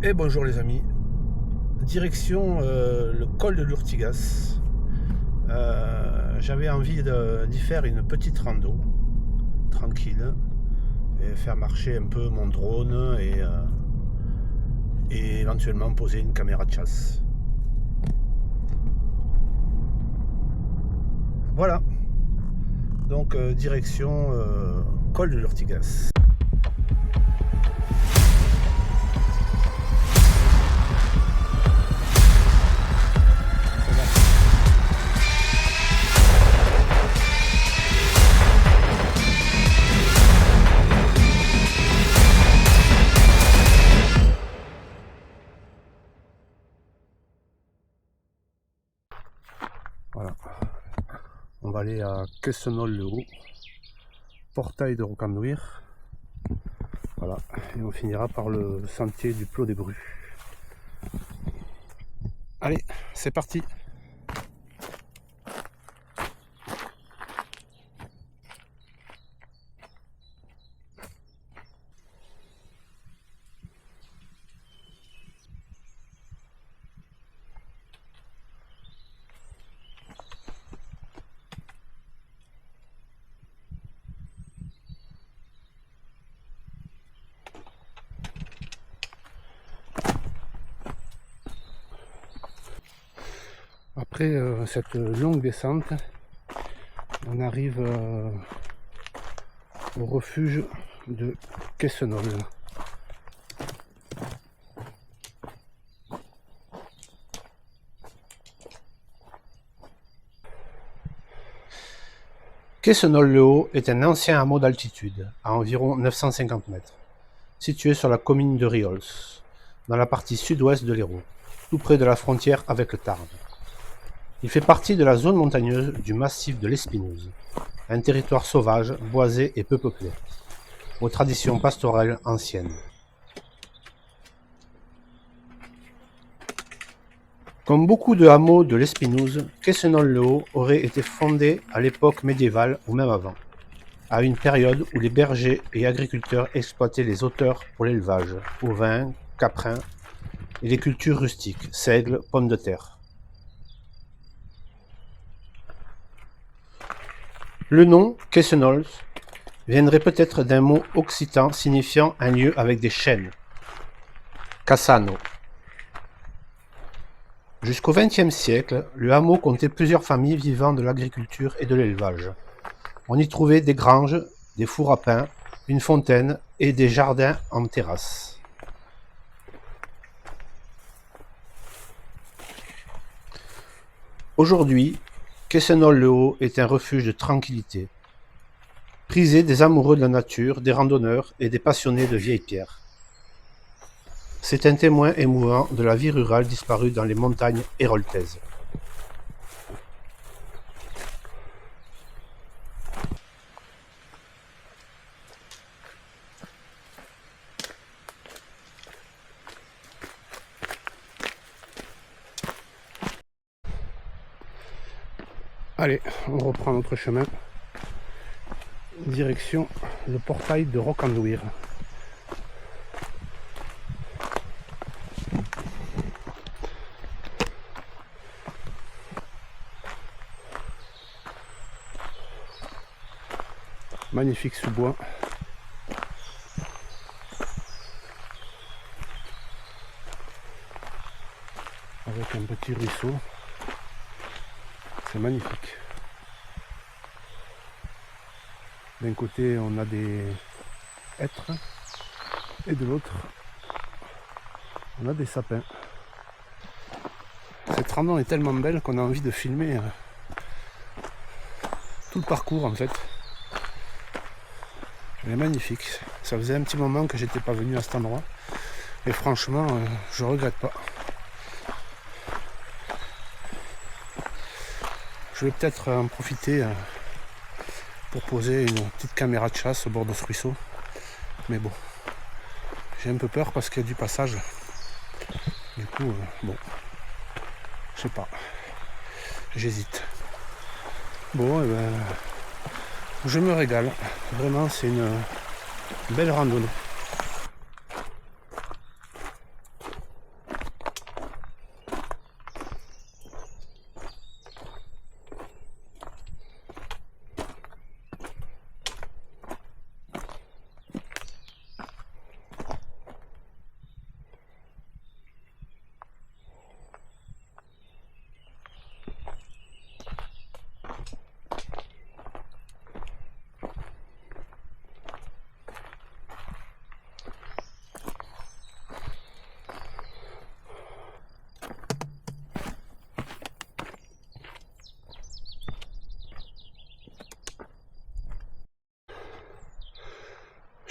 Et bonjour les amis, direction le col de l'Urtigas. J'avais envie d'y faire une petite rando, tranquille, et faire marcher un peu mon drone et éventuellement poser une caméra de chasse. Voilà, donc direction col de l'Urtigas. Voilà, on va aller à Quessenol-le-Haut, portail de Rocandouir. Voilà, et on finira par le sentier du Plot des Brues. Allez, c'est parti! Après cette longue descente, on arrive au refuge de Quessenol. Quessenol-le-Haut est un ancien hameau d'altitude, à environ 950 mètres, situé sur la commune de Riols, dans la partie sud-ouest de l'Hérault, tout près de la frontière avec le Tarn. Il fait partie de la zone montagneuse du massif de l'Espinouse, un territoire sauvage, boisé et peu peuplé, aux traditions pastorales anciennes. Comme beaucoup de hameaux de l'Espinouse, Quessenol-le-Haut aurait été fondé à l'époque médiévale ou même avant, à une période où les bergers et agriculteurs exploitaient les hauteurs pour l'élevage, ovins, caprins et les cultures rustiques, seigle, pommes de terre. Le nom Quessenol viendrait peut-être d'un mot occitan signifiant un lieu avec des chênes, Cassano. Jusqu'au XXe siècle, le hameau comptait plusieurs familles vivant de l'agriculture et de l'élevage. On y trouvait des granges, des fours à pain, une fontaine et des jardins en terrasse. Aujourd'hui, Quessenol-le-Haut est un refuge de tranquillité, prisé des amoureux de la nature, des randonneurs et des passionnés de vieilles pierres. C'est un témoin émouvant de la vie rurale disparue dans les montagnes héroltaises. Allez, on reprend notre chemin. Direction le portail de Rocandouir. Magnifique sous-bois. Avec un petit ruisseau. C'est magnifique. D'un côté, on a des hêtres et de l'autre, on a des sapins. Cette randonnée est tellement belle qu'on a envie de filmer tout le parcours en fait. Elle est magnifique. Ça faisait un petit moment que j'étais pas venu à cet endroit et franchement, je regrette pas. Je vais peut-être en profiter pour poser une petite caméra de chasse au bord de ce ruisseau. Mais bon, j'ai un peu peur parce qu'il y a du passage. Du coup, bon, je sais pas. J'hésite. Bon, et ben, je me régale. Vraiment, c'est une belle randonnée.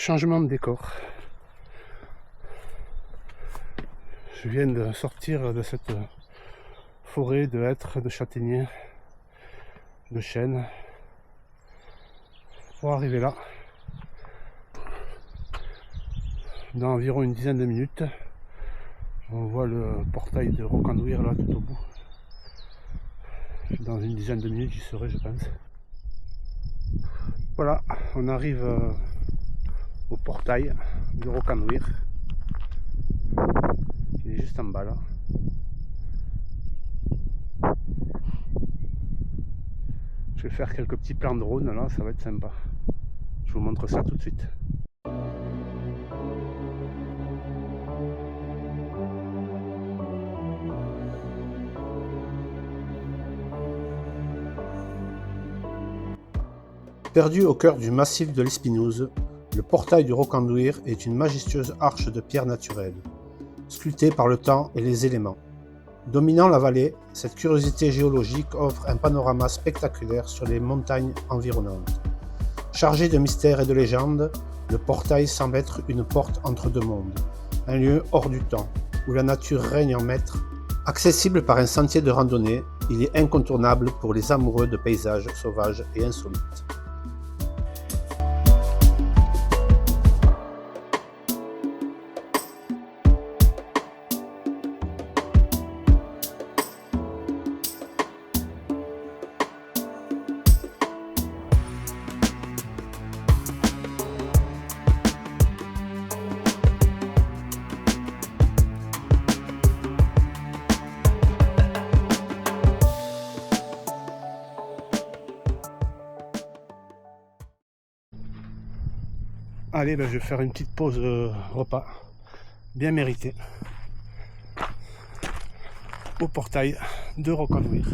Changement de décor. Je viens de sortir de cette forêt de hêtres, de châtaigniers, de chênes, pour arriver là. Dans environ une dizaine de minutes, on voit le portail de Rocanduir là tout au bout. Dans une dizaine de minutes, j'y serai, je pense. Voilà, on arrive au portail de Rocanduir. Il est juste en bas là. Je vais faire quelques petits plans de drone là, ça va être sympa. Je vous montre ça tout de suite. Perdu au cœur du massif de l'Espinouse, le portail du Rocanduir est une majestueuse arche de pierre naturelle, sculptée par le temps et les éléments. Dominant la vallée, cette curiosité géologique offre un panorama spectaculaire sur les montagnes environnantes. Chargé de mystères et de légendes, le portail semble être une porte entre deux mondes, un lieu hors du temps, où la nature règne en maître. Accessible par un sentier de randonnée, il est incontournable pour les amoureux de paysages sauvages et insolites. Allez, je vais faire une petite pause repas, bien méritée, au portail de Rocanduir.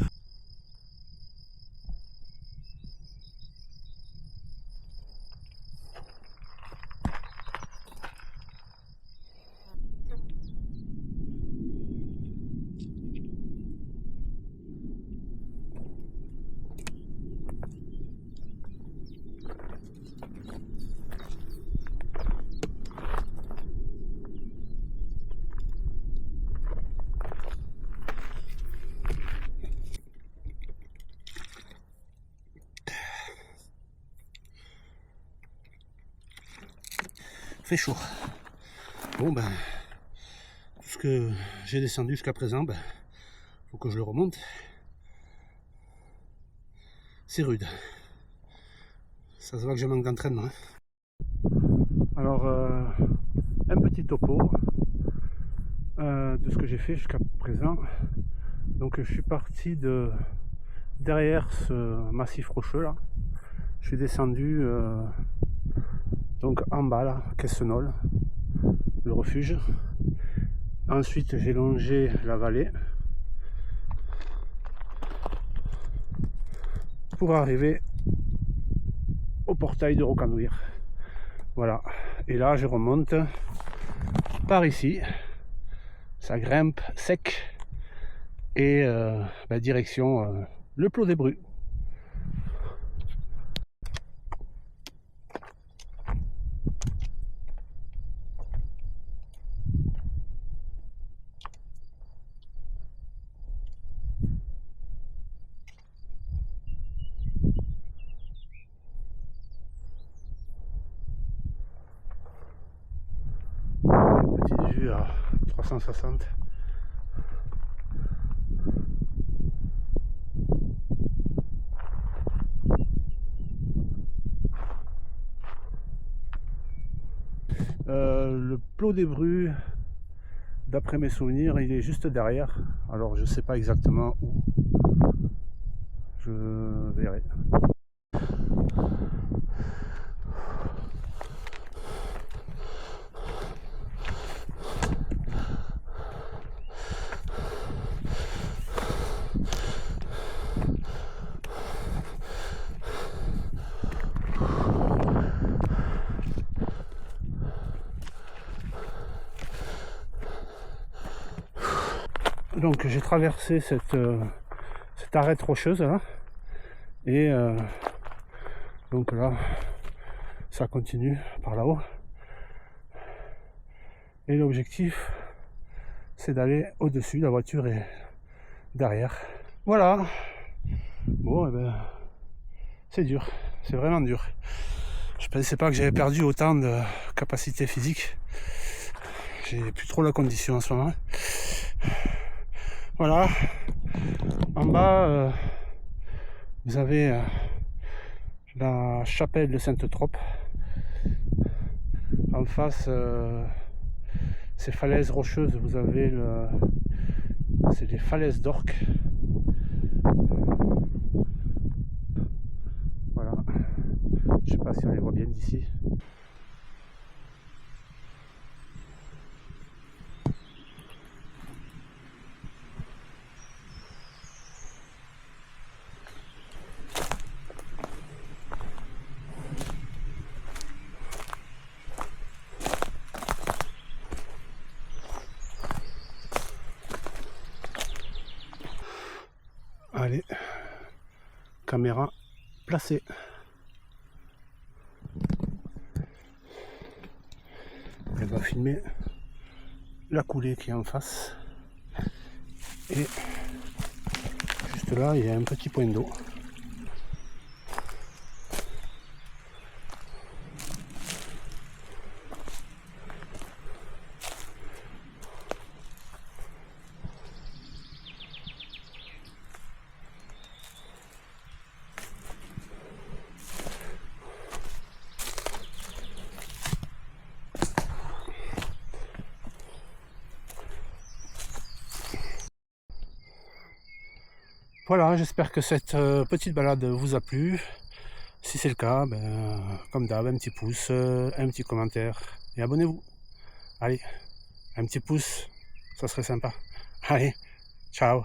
Fait chaud. Bon tout ce que j'ai descendu jusqu'à présent, faut que je le remonte. C'est rude. Ça se voit que je manque d'entraînement. Alors un petit topo de ce que j'ai fait jusqu'à présent. Donc je suis parti de derrière ce massif rocheux là. Je suis descendu donc en bas là, Quessenol, le refuge. Ensuite j'ai longé la vallée pour arriver au portail de Rocanduir. Voilà, et là je remonte par ici, ça grimpe sec et direction le Plot des Brues. Petite vue à 360. Le Plot des Brues, d'après mes souvenirs, il est juste derrière. Alors je sais pas exactement où. Je verrai. Donc j'ai traversé cette arête rocheuse là, et donc là ça continue par là-haut. Et l'objectif, c'est d'aller au-dessus, la voiture est derrière. Voilà. Bon, eh ben, c'est dur, c'est vraiment dur. Je pensais pas que j'avais perdu autant de capacité physique. J'ai plus trop la condition en ce moment. Voilà. En bas, vous avez la chapelle de Sainte-Trope. En face, ces falaises rocheuses, vous avez c'est les falaises d'Orques. Voilà. Je sais pas si on les voit bien d'ici. Allez, caméra placée. Elle va filmer la coulée qui est en face. Et juste là, il y a un petit point d'eau. Voilà, j'espère que cette petite balade vous a plu. Si c'est le cas, ben, comme d'hab, un petit pouce, un petit commentaire et abonnez-vous. Allez, un petit pouce, ça serait sympa. Allez, ciao.